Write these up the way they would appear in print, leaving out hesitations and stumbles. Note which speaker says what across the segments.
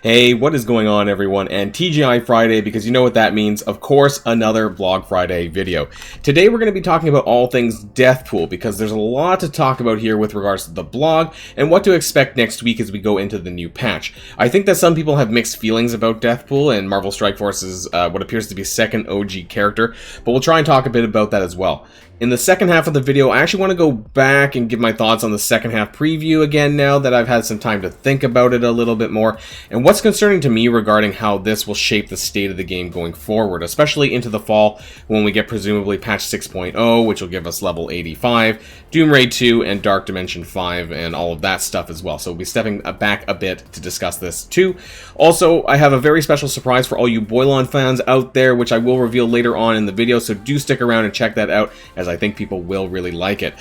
Speaker 1: Hey, what is going on, everyone? And TGI Friday, because you know what that means. Of course, another Blog Friday video. Today, we're going to be talking about all things Deathpool, because there's a lot to talk about here with regards to the blog and what to expect next week as we go into the new patch. I think that some people have mixed feelings about Deathpool and Marvel Strike Force's what appears to be second OG character, but we'll try and talk a bit about that as well. In the second half of the video, I actually want to go back and give my thoughts on the second half preview again now that I've had some time to think about it a little bit more, and what's concerning to me regarding how this will shape the state of the game going forward, especially into the fall when we get presumably patch 6.0, which will give us level 85, Doom Raid 2, and Dark Dimension 5, and all of that stuff as well. So we'll be stepping back a bit to discuss this too. Also, I have a very special surprise for all you Boilon fans out there, which I will reveal later on in the video, so do stick around and check that out, as I think people will really like it.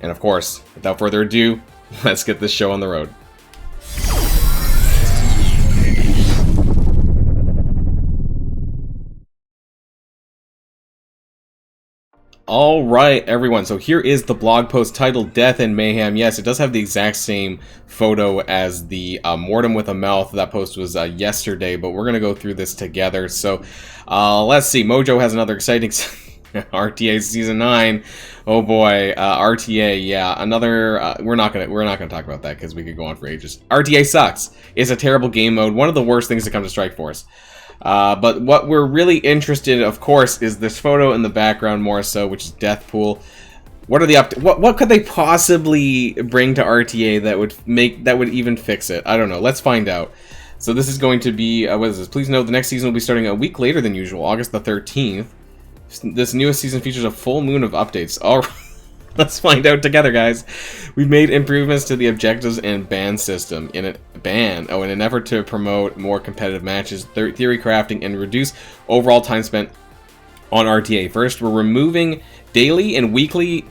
Speaker 1: And of course, without further ado, let's get this show on the road. Alright, everyone, so here is the blog post titled Death and Mayhem. Yes, it does have the exact same photo as the Mortem with a Mouth. That post was yesterday, but we're going to go through this together. So, let's see. Mojo has another exciting RTA Season 9. Oh boy, RTA, yeah, another, we're not gonna talk about that because we could go on for ages. RTA sucks. It's a terrible game mode, one of the worst things to come to Strike Force. But what we're really interested in, of course, is this photo in the background more so, which is Deathpool. What are the what could they possibly bring to RTA that would even fix it? I don't know. Let's find out. So this is going to be, what is this? Please note the next season will be starting a week later than usual, August the 13th. This newest season features a full moon of updates. All right, let's find out together, guys. We've made improvements to the objectives and ban system in an effort to promote more competitive matches, theory crafting, and reduce overall time spent on RTA. First, we're removing daily and weekly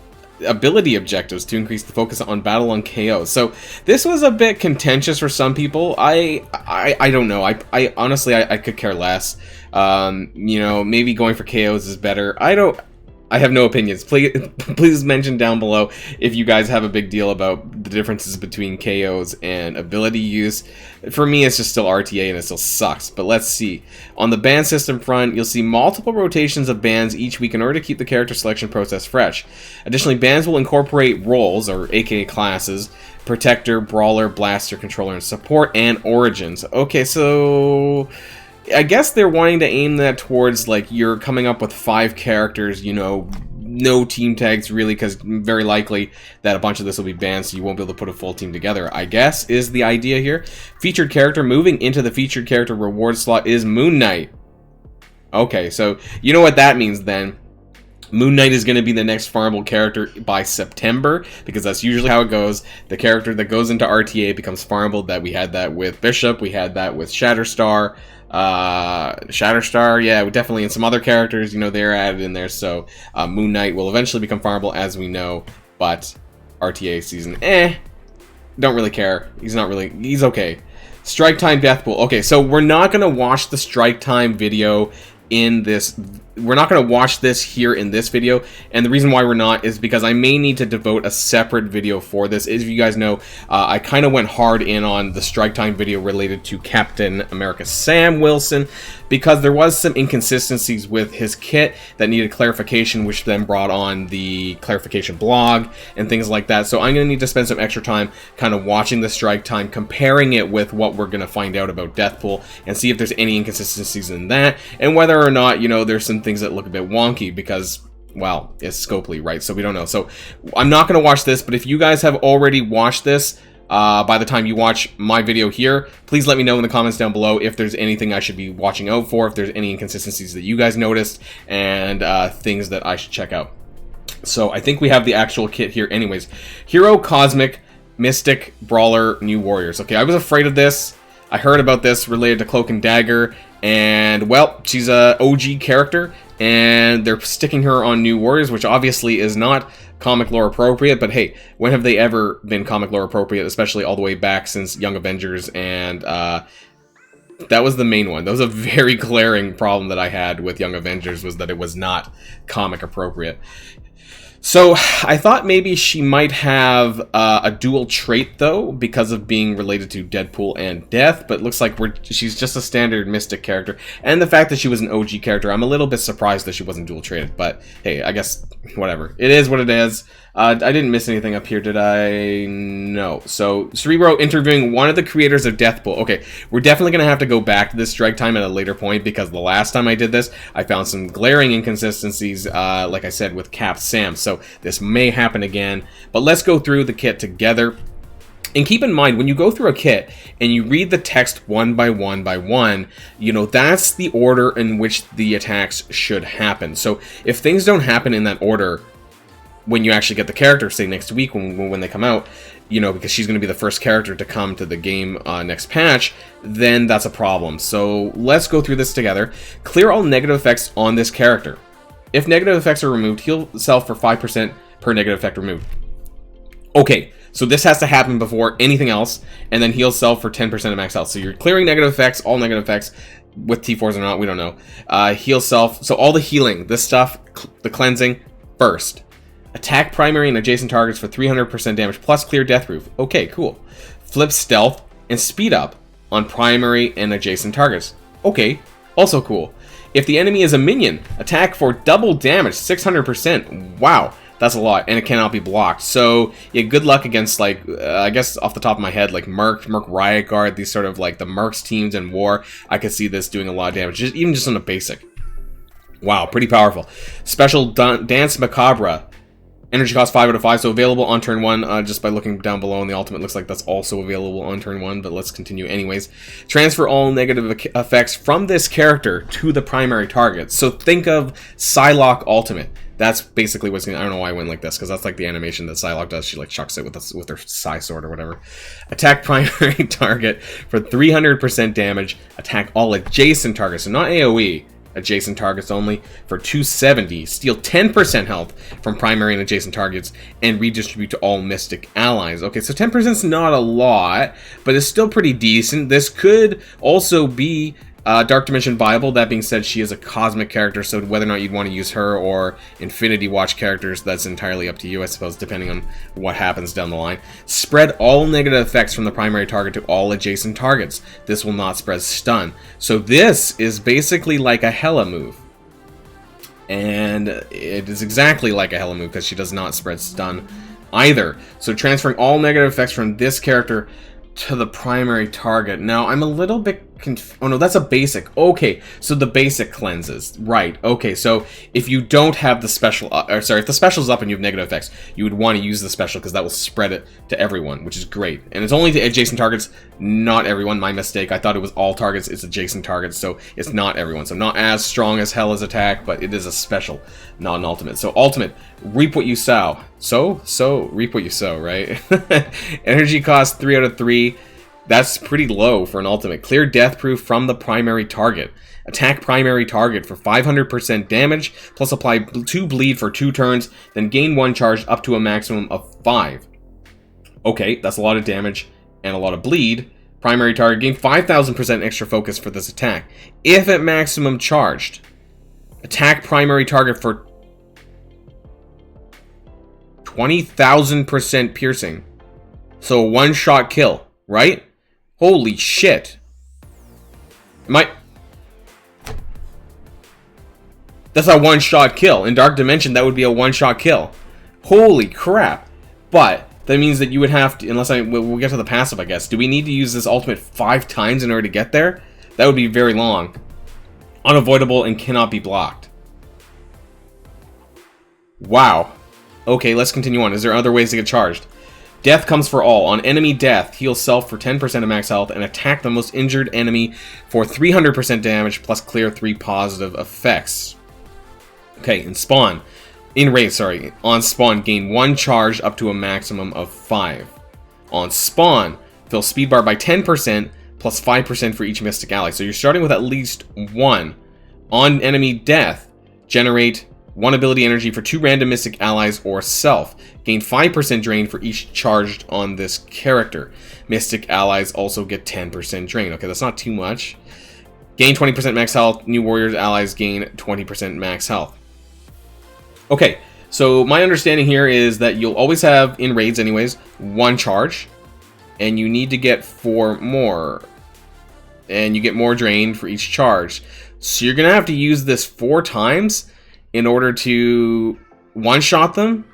Speaker 1: ability objectives to increase the focus on battle on KO. So this was a bit contentious for some people. I don't know. I honestly I could care less. You know, maybe going for KOs is better. I have no opinions. Please mention down below if you guys have a big deal about the differences between KOs and ability use. For me, it's just still RTA and it still sucks, but let's see. On the ban system front, you'll see multiple rotations of bans each week in order to keep the character selection process fresh. Additionally, bans will incorporate roles, or aka classes, Protector, Brawler, Blaster, Controller, and Support, and Origins. Okay, so I guess they're wanting to aim that towards, like, you're coming up with 5 characters, you know, no team tags really, because very likely that a bunch of this will be banned, so you won't be able to put a full team together, I guess, is the idea here. Featured character. Moving into the featured character reward slot is Moon Knight. Okay, so you know what that means then. Moon Knight is going to be the next farmable character by September, because that's usually how it goes. The character that goes into RTA becomes farmable. That we had that with Bishop, we had that with Shatterstar. Shatterstar, yeah, definitely, and some other characters, you know, they're added in there. So Moon Knight will eventually become farmable, as we know, but RTA season, don't really care. He's okay. Strike Time Deathpool. Okay, so we're not gonna watch the Strike Time video in this. We're not going to watch this here in this video, and the reason why we're not is because I may need to devote a separate video for this. As you guys know, I kind of went hard in on the Strike Time video related to Captain America Sam Wilson, because there was some inconsistencies with his kit that needed clarification, which then brought on the clarification blog and things like that. So I'm going to need to spend some extra time kind of watching the Strike Time, comparing it with what we're going to find out about Deathpool, and see if there's any inconsistencies in that, and whether or not, you know, there's some things that look a bit wonky, because, well, it's Scopely, right? So we don't know. So I'm not going to watch this, but if you guys have already watched this, by the time you watch my video here, please let me know in the comments down below if there's anything I should be watching out for, if there's any inconsistencies that you guys noticed, and things that I should check out. So I think we have the actual kit here anyways. Hero, Cosmic, Mystic, Brawler, New Warriors. Okay, I was afraid of this. I heard about this related to Cloak and Dagger, and, well, she's a OG character, and they're sticking her on New Warriors, which obviously is not comic lore appropriate, but hey, when have they ever been comic lore appropriate, especially all the way back since Young Avengers, and that was the main one. That was a very glaring problem that I had with Young Avengers, was that it was not comic appropriate. So I thought maybe she might have a dual trait, though, because of being related to Deadpool and Death, but it looks like she's just a standard Mystic character. And the fact that she was an OG character, I'm a little bit surprised that she wasn't dual traded, but hey, I guess whatever. It is what it is. I didn't miss anything up here, did I? No. So, Cerebro interviewing one of the creators of Deathpool. Okay, we're definitely going to have to go back to this strike time at a later point, because the last time I did this, I found some glaring inconsistencies, like I said, with Cap Sam. So, this may happen again. But let's go through the kit together. And keep in mind, when you go through a kit and you read the text one by one by one, you know, that's the order in which the attacks should happen. So, if things don't happen in that order when you actually get the character, say next week when they come out, you know, because she's going to be the first character to come to the game next patch, then that's a problem. So let's go through this together. Clear all negative effects on this character. If negative effects are removed, heal self for 5% per negative effect removed. Okay, so this has to happen before anything else, and then heal self for 10% of max health. So you're clearing negative effects, all negative effects, with T4s or not, we don't know. Heal self, so all the healing, this stuff, the cleansing, first. Attack primary and adjacent targets for 300% damage plus clear death proof. Okay, cool. Flip stealth and speed up on primary and adjacent targets. Okay, also cool. If the enemy is a minion, attack for double damage, 600%. Wow, that's a lot, and it cannot be blocked. So, yeah, good luck against, like, I guess off the top of my head, like Merc Riot Guard, these sort of like the Mercs teams in War. I could see this doing a lot of damage, even just on a basic. Wow, pretty powerful. Special Dance Macabre. Energy cost 5 out of 5, so available on turn 1, just by looking down below, and the ultimate looks like that's also available on turn 1, but let's continue anyways. Transfer all negative effects from this character to the primary target. So think of Psylocke ultimate. That's basically what's going to... I don't know why I went like this, because that's like the animation that Psylocke does. She like chucks it with her Psy sword or whatever. Attack primary target for 300% damage. Attack all adjacent targets, so not AoE. Adjacent targets only for 270. Steal 10% health from primary and adjacent targets and redistribute to all Mystic allies. Okay, so 10% is not a lot, but it's still pretty decent. This could also be Dark Dimension viable. That being said, she is a cosmic character, so whether or not you'd want to use her or Infinity Watch characters, that's entirely up to you, I suppose, depending on what happens down the line. Spread all negative effects from the primary target to all adjacent targets. This will not spread stun. So this is basically like a Hela move. And it is exactly like a Hela move because she does not spread stun either. So transferring all negative effects from this character to the primary target. Now, I'm a little bit oh no, that's a basic. Okay, so the basic cleanses. Right, okay, so if you don't have the special, or sorry, if the special's up and you have negative effects, you would want to use the special because that will spread it to everyone, which is great. And it's only to adjacent targets, not everyone. My mistake. I thought it was all targets. It's adjacent targets, so it's not everyone. So not as strong as Hela's attack, but it is a special, not an ultimate. So ultimate, reap what you sow. So reap what you sow, right? Energy cost 3 out of 3. That's pretty low for an ultimate. Clear death proof from the primary target. Attack primary target for 500% damage, plus apply 2 bleed for 2 turns, then gain 1 charge up to a maximum of 5. Okay, that's a lot of damage and a lot of bleed. Primary target, gain 5,000% extra focus for this attack. If at maximum charged, attack primary target for 20,000% piercing. So a one-shot kill, right? Holy shit. That's a one-shot kill. In Dark Dimension, that would be a one-shot kill. Holy crap. But that means that you would have to, unless we'll get to the passive, I guess. Do we need to use this ultimate 5 times in order to get there? That would be very long. Unavoidable and cannot be blocked. Wow. Okay, let's continue on. Is there other ways to get charged? Death comes for all. On enemy death, heal self for 10% of max health and attack the most injured enemy for 300% damage plus clear 3 positive effects. Okay, in spawn. On spawn, gain 1 charge up to a maximum of 5. On spawn, fill speed bar by 10% plus 5% for each mystic ally. So you're starting with at least 1. On enemy death, generate 1 ability energy for 2 random mystic allies or self. Gain 5% drain for each charged on this character. Mystic allies also get 10% drain. Okay, that's not too much. Gain 20% max health. New warriors allies gain 20% max health. Okay, So my understanding here is that you'll always have, in raids anyways, 1 charge, and you need to get 4 more. And you get more drained for each charge. So you're going to have to use this 4 times in order to one-shot them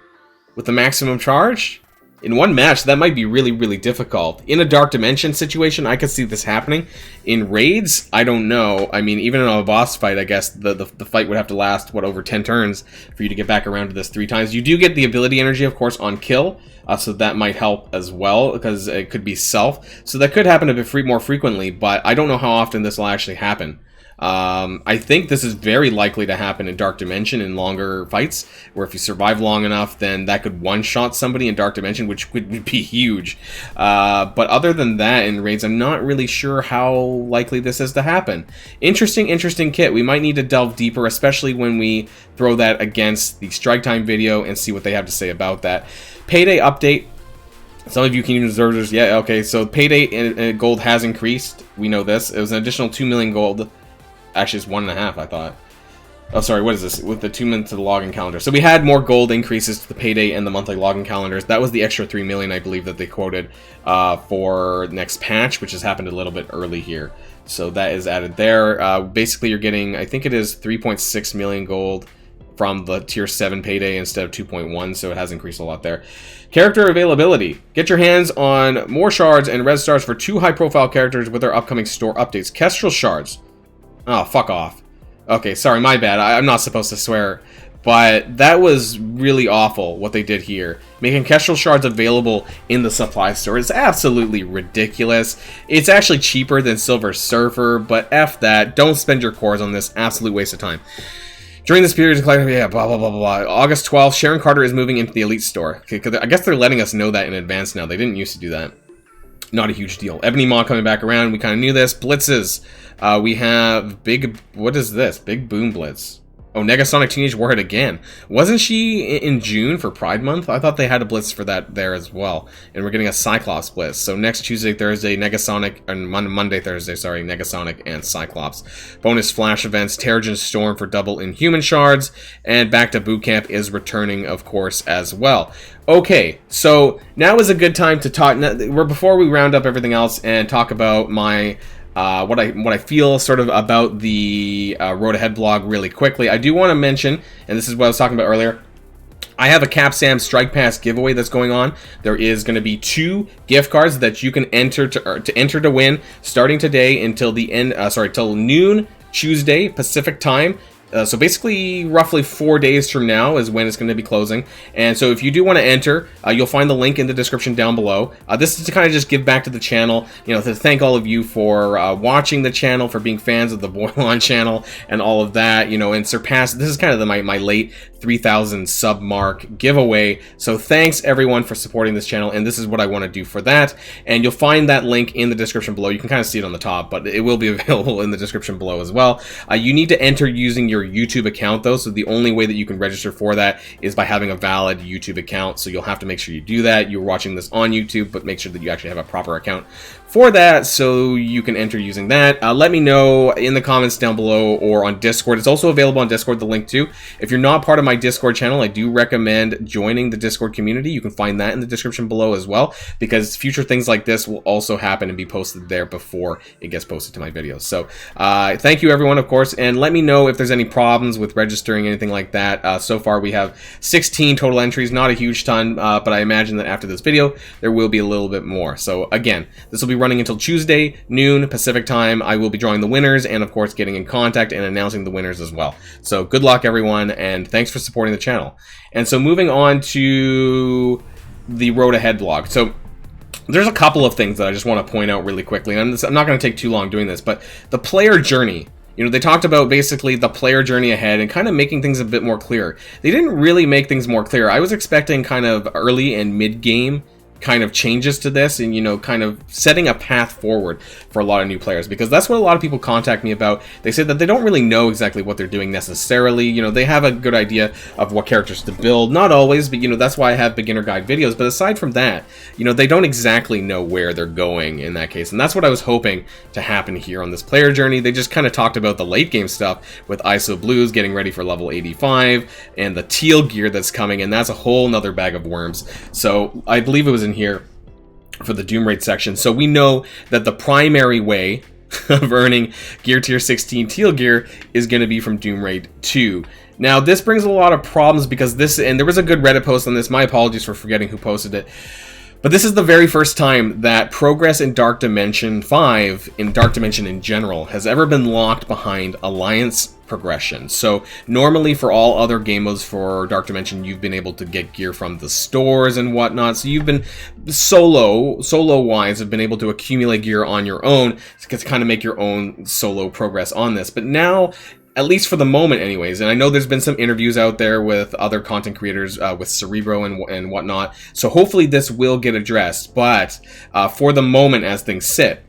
Speaker 1: with the maximum charge. In one match, that might be really, really difficult. In a Dark Dimension situation, I could see this happening. In raids, I don't know. I mean, even in a boss fight, I guess the fight would have to last, what, over 10 turns for you to get back around to this 3 times. You do get the ability energy, of course, on kill, so that might help as well, because it could be self. So that could happen a bit more frequently, but I don't know how often this will actually happen. I think this is very likely to happen in Dark Dimension in longer fights, where if you survive long enough, then that could one-shot somebody in Dark Dimension, which would be huge. But other than that, in raids, I'm not really sure how likely this is to happen. Interesting kit. We might need to delve deeper, especially when we throw that against the Strike Time video and see what they have to say about that. Payday update. Some of you Kingdom observers, yeah, okay, so Payday gold has increased. We know this. It was an additional 2 million gold. Actually, it's 1.5, I thought. Oh, sorry, what is this? With the 2 minutes to the login calendar. So we had more gold increases to the Payday and the monthly login calendars. That was the extra 3 million, I believe, that they quoted for next patch, which has happened a little bit early here. So that is added there. Basically, you're getting, I think it is 3.6 million gold from the tier 7 Payday instead of 2.1, so it has increased a lot there. Character availability. Get your hands on more shards and red stars for 2 high-profile characters with our upcoming store updates. Kestrel shards. Oh, fuck off. Okay, sorry, my bad. I'm not supposed to swear. But that was really awful, what they did here. Making Kestrel shards available in the supply store is absolutely ridiculous. It's actually cheaper than Silver Surfer, but F that. Don't spend your cores on this. Absolute waste of time. During this period, yeah, blah, blah, blah, blah, blah. August 12th, Sharon Carter is moving into the Elite Store. Okay, I guess they're letting us know that in advance now. They didn't used to do that. Not a huge deal. Ebony Maw coming back around. We kind of knew this. Blitzes. We have Big... What is this? Big Boom Blitz. Oh, Negasonic Teenage Warhead again. Wasn't she in June for Pride Month? I thought they had a Blitz for that there as well. And we're getting a Cyclops Blitz. So next Tuesday, Thursday, Negasonic... And Monday, Thursday, sorry. Negasonic and Cyclops. Bonus Flash events. Terrigen Storm for double Inhuman Shards. And Back to Boot Camp is returning, of course, as well. Okay, so now is a good time to talk... Before we round up everything else and talk about my... what I feel sort of about the Road Ahead blog really quickly. I do want to mention, and this is what I was talking about earlier, I have a Capsam Strike Pass giveaway that's going on. There is going to be 2 gift cards that you can enter to win starting today until the end. Till noon Tuesday Pacific time. So basically, roughly 4 days from now is when it's going to be closing. And so if you do want to enter, you'll find the link in the description down below. This is to kind of just give back to the channel, you know, to thank all of you for watching the channel, for being fans of the Boilon channel and all of that, you know, and surpass. This is kind of my late 3,000 sub mark giveaway. So thanks everyone for supporting this channel, and this is what I want to do for that. And you'll find that link in the description below. You can kind of see it on the top, but it will be available in the description below as well. You need to enter using your YouTube account though, so the only way that you can register for that is by having a valid YouTube account. So you'll have to make sure you do that. You're watching this on YouTube, but make sure that you actually have a proper account for that so you can enter using that. Let me know in the comments down below or on Discord. It's also available on Discord, the link too. If you're not part of my Discord channel, I do recommend joining the Discord community. You can find that in the description below as well, because future things like this will also happen and be posted there before it gets posted to my videos. So thank you everyone, of course, and let me know if there's any problems with registering, anything like that. So far we have 16 total entries, not a huge ton, but I imagine that after this video there will be a little bit more. So again, this will be running until Tuesday noon Pacific time. I will be drawing the winners and of course getting in contact and announcing the winners as well. So good luck everyone, and thanks for supporting the channel. And so moving on to the Road Ahead blog. So there's a couple of things that I just want to point out really quickly, and I'm not going to take too long doing this, but the player journey. You know, they talked about basically the player journey ahead and kind of making things a bit more clear. They didn't really make things more clear. I was expecting kind of early and mid-game kind of changes to this, and, you know, kind of setting a path forward for a lot of new players, because that's what a lot of people contact me about. They say that they don't really know exactly what they're doing necessarily. You know, they have a good idea of what characters to build, not always, but, you know, that's why I have beginner guide videos. But aside from that, you know, they don't exactly know where they're going in that case, and that's what I was hoping to happen here on this player journey. They just kind of talked about the late game stuff with ISO blues getting ready for level 85 and the teal gear that's coming, and that's a whole nother bag of worms. So I believe it was in here for the Doom Raid section. So we know that the primary way of earning gear tier 16 teal gear is going to be from Doom Raid 2. Now this brings a lot of problems because this, and there was a good Reddit post on this, my apologies for forgetting who posted it, but this is the very first time that progress in Dark Dimension 5, in Dark Dimension in general, has ever been locked behind Alliance progression. So normally for all other game modes for Dark Dimension, you've been able to get gear from the stores and whatnot. So you've been solo-wise, have been able to accumulate gear on your own to kind of make your own solo progress on this. But now, at least for the moment anyways, and I know there's been some interviews out there with other content creators, with Cerebro and whatnot, so hopefully this will get addressed. But for the moment, as things sit,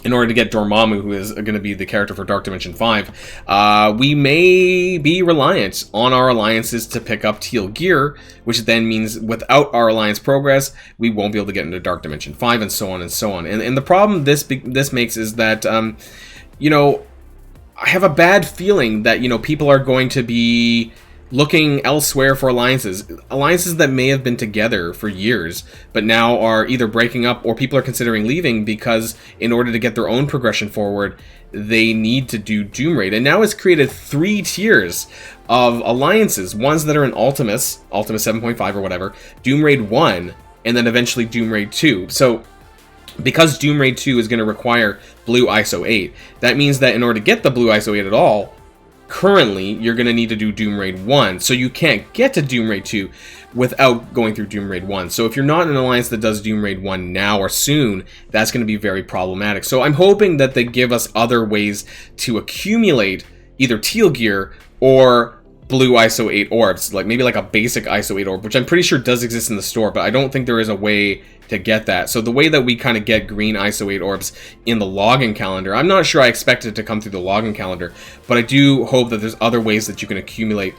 Speaker 1: in order to get Dormammu, who is going to be the character for Dark Dimension 5, we may be reliant on our alliances to pick up teal gear, which then means without our alliance progress, we won't be able to get into Dark Dimension 5, and so on and so on. And the problem this makes is that, you know, I have a bad feeling that, you know, people are going to be looking elsewhere for alliances that may have been together for years, but now are either breaking up or people are considering leaving because in order to get their own progression forward, they need to do Doom Raid. And now it's created 3 tiers of alliances, ones that are in Ultimus 7.5 or whatever, Doom Raid 1, and then eventually Doom Raid 2. So because Doom Raid 2 is going to require blue ISO 8, that means that in order to get the blue ISO 8 at all, currently you're going to need to do Doom Raid 1. So you can't get to Doom Raid 2 without going through Doom Raid 1. So if you're not in an alliance that does Doom Raid 1 now or soon, that's going to be very problematic. So I'm hoping that they give us other ways to accumulate either teal gear or blue ISO 8 orbs, like maybe like a basic ISO 8 orb, which I'm pretty sure does exist in the store, but I don't think there is a way to get that. So the way that we kind of get green ISO 8 orbs in the login calendar, I'm not sure I expect it to come through the login calendar, but I do hope that there's other ways that you can accumulate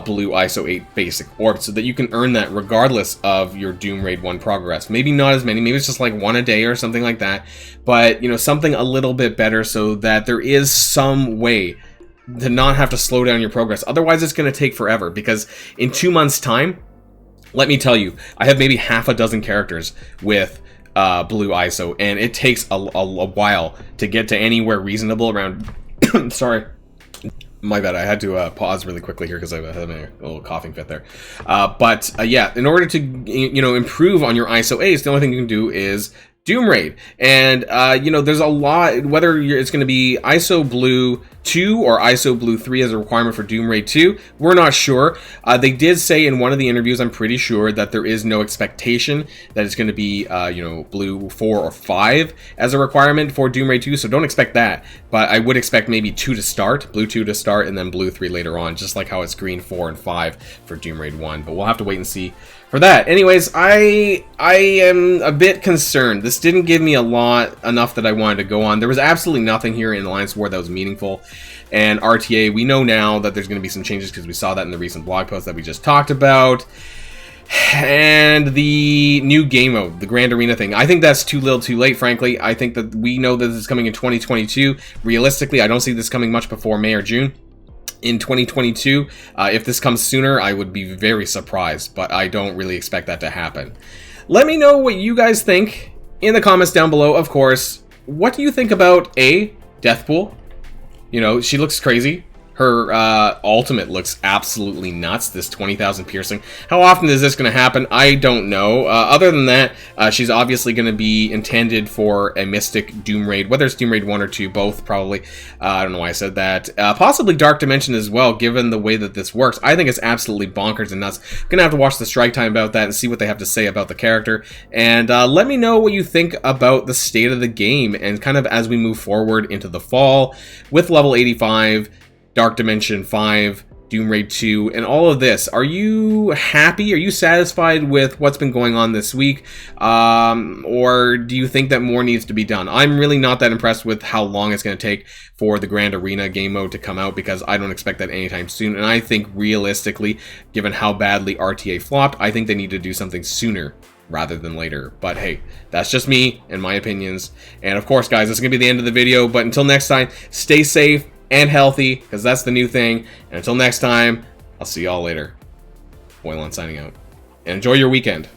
Speaker 1: blue ISO 8 basic orbs so that you can earn that regardless of your Doom Raid 1 progress. Maybe not as many, maybe it's just like 1 a day or something like that, but, you know, something a little bit better so that there is some way to not have to slow down your progress. Otherwise, it's going to take forever, because in 2 months' time, let me tell you, I have maybe half a dozen characters with blue ISO, and it takes a while to get to anywhere reasonable around... Sorry. My bad, I had to pause really quickly here because I was having a little coughing fit there. Yeah, in order to, you know, improve on your ISO 8s, the only thing you can do is Doom Raid. And, you know, there's a lot, whether it's going to be ISO Blue 2 or ISO Blue 3 as a requirement for Doom Raid 2, we're not sure. They did say in one of the interviews, I'm pretty sure, that there is no expectation that it's going to be, you know, Blue 4 or 5 as a requirement for Doom Raid 2, so don't expect that. But I would expect maybe 2 to start, Blue 2 to start, and then Blue 3 later on, just like how it's Green 4 and 5 for Doom Raid 1. But we'll have to wait and see for that. Anyways, I am a bit concerned. This didn't give me enough that I wanted to go on. There was absolutely nothing here in Alliance War that was meaningful. And RTA, we know now that there's going to be some changes because we saw that in the recent blog post that we just talked about. And the new game mode, the Grand Arena thing, I think that's too little too late, frankly. I think that we know that this is coming in 2022. Realistically, I don't see this coming much before May or June. In 2022, if this comes sooner, I would be very surprised, but I don't really expect that to happen. Let me know what you guys think in the comments down below, of course. What do you think about Deathpool? You know, she looks crazy. Her ultimate looks absolutely nuts, this 20,000 piercing. How often is this going to happen? I don't know. Other than that, she's obviously going to be intended for a Mystic Doom Raid, whether it's Doom Raid 1 or 2, both probably. I don't know why I said that. Possibly Dark Dimension as well, given the way that this works. I think it's absolutely bonkers and nuts. Going to have to watch the strike time about that and see what they have to say about the character. And let me know what you think about the state of the game and kind of as we move forward into the fall with level 85, Dark Dimension 5, Doom Raid 2, and all of this. Are you happy? Are you satisfied with what's been going on this week? Or do you think that more needs to be done? I'm really not that impressed with how long it's going to take for the Grand Arena game mode to come out, because I don't expect that anytime soon. And I think realistically, given how badly RTA flopped, I think they need to do something sooner rather than later. But hey, that's just me and my opinions. And of course, guys, this is going to be the end of the video. But until next time, stay safe and healthy, because that's the new thing. And until next time, I'll see y'all later. Boilon signing out. And enjoy your weekend.